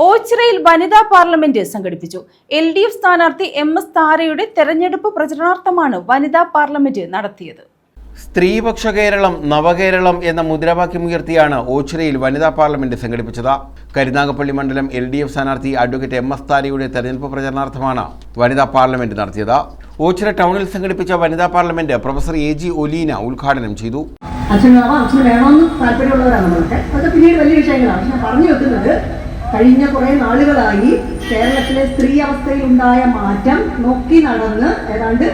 ഓച്ചിറയിൽ വനിതാ പാർലമെന്റ് സംഘടിപ്പിച്ചു. LDF സ്ഥാനാർത്ഥി MS താരയുടെ തെരഞ്ഞെടുപ്പ് പ്രചരണാർത്ഥമാണ് വനിതാ പാർലമെന്റ് നടത്തിയത്. സ്ത്രീപക്ഷ കേരളം നവകേരളം എന്ന മുദ്രാവാക്യമുയർത്തിയാണ് ഓച്ചിറയിൽ വനിതാ പാർലമെന്റ് സംഘടിപ്പിച്ചത്. കരുനാഗപ്പള്ളി മണ്ഡലം LDF സ്ഥാനാർത്ഥി അഡ്വക്കേറ്റ് MS താരയുടെ തെരഞ്ഞെടുപ്പ് പ്രചരണാർത്ഥമാണ് വനിതാ പാർലമെന്റ് നടത്തിയത്. ഓച്ചിറ ടൗണിൽ സംഘടിപ്പിച്ച വനിതാ പാർലമെന്റ് പ്രൊഫസർ AG ഒലീന ഉദ്ഘാടനം ചെയ്തു. അച്ഛന് വേണമെന്ന് താല്പര്യമുള്ളവരാണ് നമ്മളൊക്കെ. അതൊക്കെ പിന്നീട് വലിയ വിഷയങ്ങളാണ്. പക്ഷെ പറഞ്ഞു വെക്കുന്നത്, കഴിഞ്ഞ കുറേ നാളുകളായി കേരളത്തിലെ സ്ത്രീ അവസ്ഥയിലുണ്ടായ മാറ്റം നോക്കി നടന്ന് ഏതാണ്ട്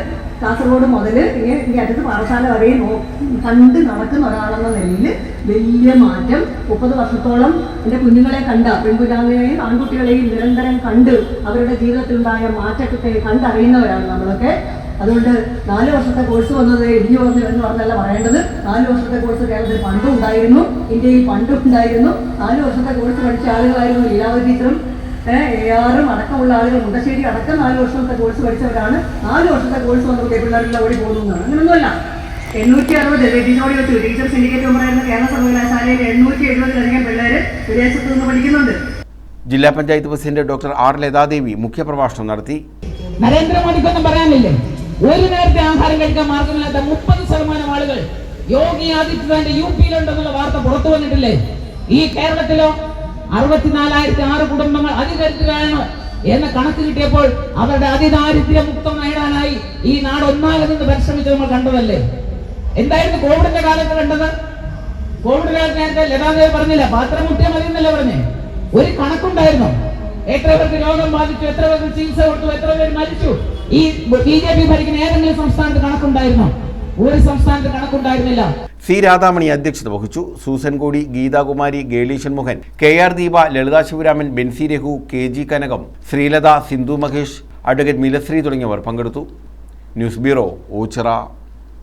കാസർഗോഡ് മുതൽ ഈ അടുത്ത് പാഠശാല വരെയും കണ്ട് നടക്കുന്ന ഒരാളെന്ന നിലയിൽ വലിയ മാറ്റം. 30 വർഷത്തോളം എൻ്റെ കുഞ്ഞുങ്ങളെ കണ്ട പെൺകുഞ്ഞാങ്ങളെയും ആൺകുട്ടികളെയും നിരന്തരം കണ്ട് അവരുടെ ജീവിതത്തിലുണ്ടായ മാറ്റത്തെ കണ്ടറിയുന്നവരാണ് നമ്മളൊക്കെ. അതുകൊണ്ട് 4 വർഷത്തെ കോഴ്സ് വന്നത് ഇടിഞ്ഞു വന്നു എന്ന് പറഞ്ഞല്ല പറയേണ്ടത്. 4 വർഷത്തെ കോഴ്സ് കേരളത്തിൽ പണ്ടും ഉണ്ടായിരുന്നു, ഇന്ത്യയിൽ പണ്ടും ഉണ്ടായിരുന്നു. 4 വർഷത്തെ കോഴ്സ് പഠിച്ച ആളുകളായിരുന്നു ലീലാവതി ടീച്ചറും ARും അടക്കമുള്ള ആളുകൾ. മുണ്ടശ്ശേരി അടക്കം 4 വർഷത്തെ കോഴ്സ് പഠിച്ചവരാണ്. 4 വർഷത്തെ കോഴ്സ് വന്നപ്പോൾ പിള്ളേരെല്ലാം ഓടി പോകുന്നതാണ്. അങ്ങനെയൊന്നുമല്ല. 860 ടീച്ചറോട് ചോദിച്ചു. ടീച്ചർ സിൻഡിക്കേറ്റ് മെമ്പറായിരുന്ന കേരള സർവകലാശാലയിൽ 870-ലധികം പിള്ളേര് വിദേശത്ത് നിന്ന് പഠിക്കുന്നുണ്ട്. ജില്ലാ panchayat president doctor R Lathadevi മുഖ്യപ്രഭാഷണം നടത്തി. നരേന്ദ്രമോദിക്കൊന്നും പറയാനില്ലേ? ഒരു നേരത്തെ ആഹാരം കഴിക്കാൻ മാർഗമില്ലാത്ത 30% ആളുകൾ യോഗി ആദിത്യനാഥിന്റെ UP-യിലുണ്ടെന്നുള്ള വാർത്ത പുറത്തു വന്നിട്ടില്ലേ? ഈ കേരളത്തിലോ 64,006 കുടുംബങ്ങൾ അതിദരിദ്രരാണ് എന്ന കണക്ക് കിട്ടിയപ്പോൾ അവരുടെ അതിദാരിദ്ര്യ മുക്തം നേടാനായി ഈ നാട് ഒന്നാകെ നിന്ന് പരിശ്രമിച്ച് നമ്മൾ കണ്ടതല്ലേ? എന്തായിരുന്നു കോവിഡിന്റെ കാലത്ത് കണ്ടത്? കോവിഡ് കാലത്ത് നേരത്തെ ലതാദേവി പറഞ്ഞില്ല, പാത്രം മുട്ടിയാൽ മതി എന്നല്ലേ പറഞ്ഞേ? ഒരു കണക്കുണ്ടായിരുന്നു. എത്ര പേർക്ക് രോഗം ബാധിച്ചു, എത്ര പേർക്ക് ചികിത്സ കൊടുത്തു, എത്ര പേര് മരിച്ചു? ഈ BJP ഭരിക്കുന്ന ഏതെങ്കിലും സംസ്ഥാനത്ത് കണക്കുണ്ടായിരുന്നോ? ഒരു സംസ്ഥാനത്ത് കണക്കുണ്ടായിരുന്നില്ല. C രാധാമണി അധ്യക്ഷത വഹിച്ചു. സൂസൻ കോടി, ഗീതാകുമാരി, ഗേളീഷൻ മോഹൻ, KR ദീപ, ലളിത ശിവരാമൻ, ബെൻസി രഘു, KG കനകം, ശ്രീലത, സിന്ധു മഹേഷ്, അഡ്വക്കേറ്റ് മിലശ്രീ തുടങ്ങിയവർ പങ്കെടുത്തു. News bureau, Ochira.